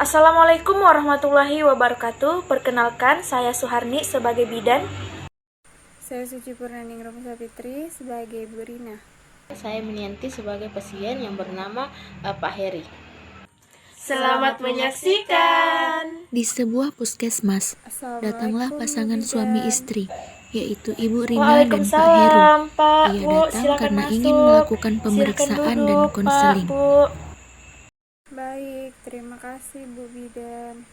Assalamualaikum warahmatullahi wabarakatuh. Perkenalkan, saya Suharni sebagai bidan. Saya Suci Purnaning Rosa Fitri sebagai Bu Rina. Saya Menianti sebagai pasien yang bernama Pak Heri. Selamat menyaksikan. Di sebuah puskesmas, datanglah pasangan suami istri, yaitu Ibu Rina dan Pak Heru. Waalaikumsalam, Pak. Ia Bu, datang silakan karena masuk. ingin melakukan Silakan pemeriksaan dan duduk, konseling. Pak, Bu. Baik, terima kasih Bu Bidan.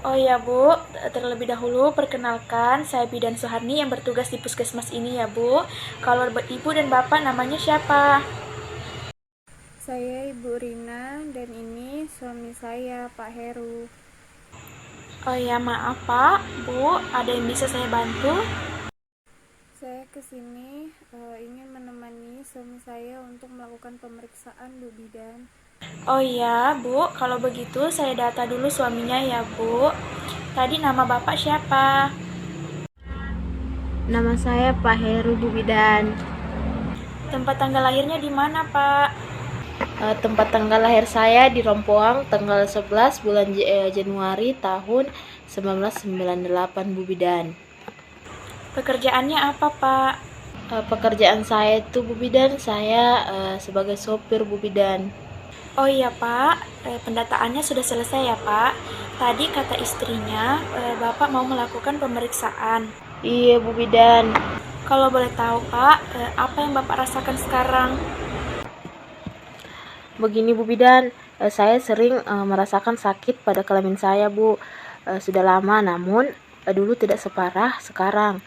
Oh ya, Bu, terlebih dahulu perkenalkan, saya Bidan Suharni yang bertugas di puskesmas ini ya, Bu. Kalau Ibu dan Bapak namanya siapa? Saya Ibu Rina dan ini suami saya Pak Heru. Oh ya, maaf Pak, Bu, ada yang bisa saya bantu? Saya kesini ingin menemani suami saya untuk melakukan pemeriksaan Bu Bidan. Oh iya, Bu, kalau begitu saya data dulu suaminya ya, Bu. Tadi nama Bapak siapa? Nama saya Pak Heru Bu Bidan. Tempat tanggal lahirnya di mana, Pak? Tempat tanggal lahir saya di Rompoang tanggal 11 bulan Januari tahun 1998 Bu Bidan. Pekerjaannya apa, Pak? Pekerjaan saya itu Bu Bidan, saya sebagai sopir Bu Bidan. Oh iya, Pak, pendataannya sudah selesai ya, Pak. Tadi kata istrinya, Bapak mau melakukan pemeriksaan. Iya Bu Bidan. Kalau boleh tahu, Pak, apa yang Bapak rasakan sekarang? Begini Bu Bidan, saya sering merasakan sakit pada kelamin saya Bu. Sudah lama, namun dulu tidak separah sekarang.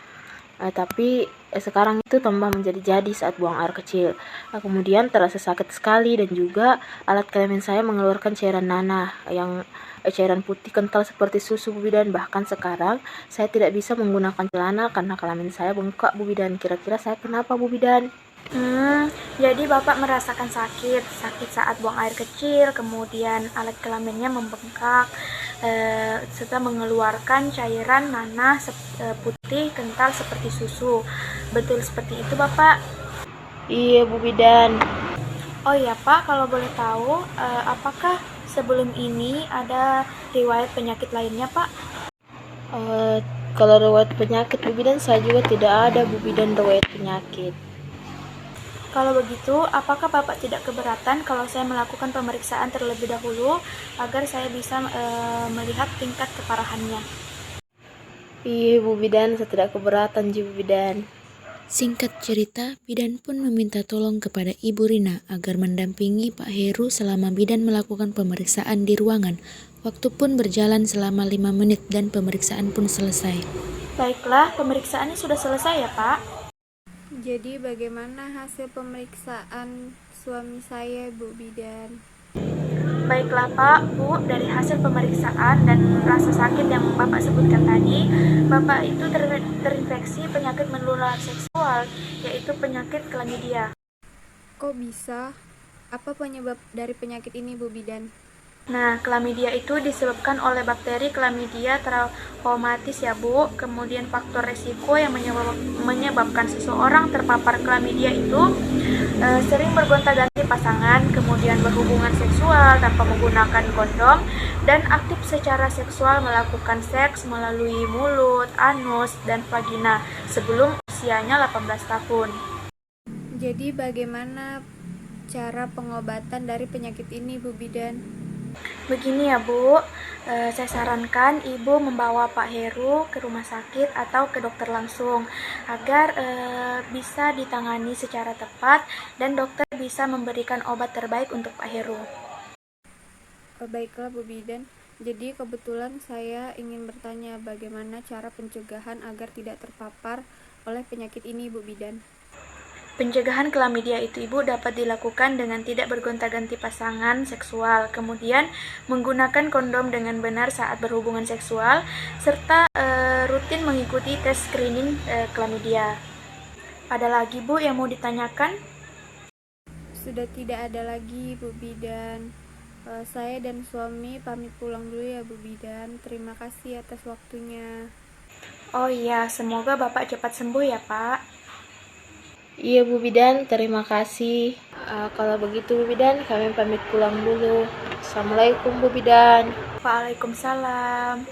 Tapi sekarang itu tambah menjadi-jadi saat buang air kecil. Kemudian terasa sakit sekali dan juga alat kelamin saya mengeluarkan cairan nanah yang cairan putih kental seperti susu Bu Bidan. Bahkan sekarang saya tidak bisa menggunakan celana karena kelamin saya bengkak Bu Bidan. Kira-kira saya kenapa Bu Bidan? Jadi Bapak merasakan sakit saat buang air kecil, kemudian alat kelaminnya membengkak, serta mengeluarkan cairan nanah putih kental seperti susu. Betul seperti itu, Bapak? Iya Bu Bidan. Oh iya, Pak, kalau boleh tahu, apakah sebelum ini ada riwayat penyakit lainnya, Pak? Kalau riwayat penyakit Bu Bidan, saya juga tidak ada Bu Bidan riwayat penyakit. Kalau begitu, apakah Bapak tidak keberatan kalau saya melakukan pemeriksaan terlebih dahulu agar saya bisa melihat tingkat keparahannya? Iya Bu Bidan, saya tidak keberatan Bu Bidan. Singkat cerita, bidan pun meminta tolong kepada Ibu Rina agar mendampingi Pak Heru selama bidan melakukan pemeriksaan di ruangan. Waktu pun berjalan selama 5 menit dan pemeriksaan pun selesai. Baiklah, pemeriksaannya sudah selesai ya, Pak? Jadi bagaimana hasil pemeriksaan suami saya Bu Bidan? Baiklah Pak, Bu, dari hasil pemeriksaan dan rasa sakit yang Bapak sebutkan tadi, Bapak itu terinfeksi penyakit menular seksual, yaitu penyakit chlamydia. Kok bisa? Apa penyebab dari penyakit ini Bu Bidan? Nah, chlamydia itu disebabkan oleh bakteri Chlamydia trachomatis ya Bu. Kemudian faktor resiko yang menyebabkan seseorang terpapar chlamydia itu sering bergonta-ganti pasangan, kemudian berhubungan seksual tanpa menggunakan kondom, dan aktif secara seksual melakukan seks melalui mulut, anus, dan vagina sebelum usianya 18 tahun. Jadi bagaimana cara pengobatan dari penyakit ini Bu Bidan? Begini ya Bu, saya sarankan Ibu membawa Pak Heru ke rumah sakit atau ke dokter langsung agar bisa ditangani secara tepat dan dokter bisa memberikan obat terbaik untuk Pak Heru. Baiklah Bu Bidan, jadi kebetulan saya ingin bertanya bagaimana cara pencegahan agar tidak terpapar oleh penyakit ini Bu Bidan. Pencegahan chlamydia itu Ibu dapat dilakukan dengan tidak bergonta-ganti pasangan seksual, kemudian menggunakan kondom dengan benar saat berhubungan seksual, serta rutin mengikuti tes screening chlamydia. Ada lagi Bu yang mau ditanyakan? Sudah tidak ada lagi Bu Bidan. Saya dan suami pamit pulang dulu ya Bu Bidan. Terima kasih atas waktunya. Oh iya, semoga Bapak cepat sembuh ya Pak. Iya Bu Bidan, terima kasih. Kalau begitu Bu Bidan, kami pamit pulang dulu. Assalamualaikum Bu Bidan. Waalaikumsalam.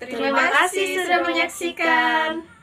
Terima kasih sudah menyaksikan.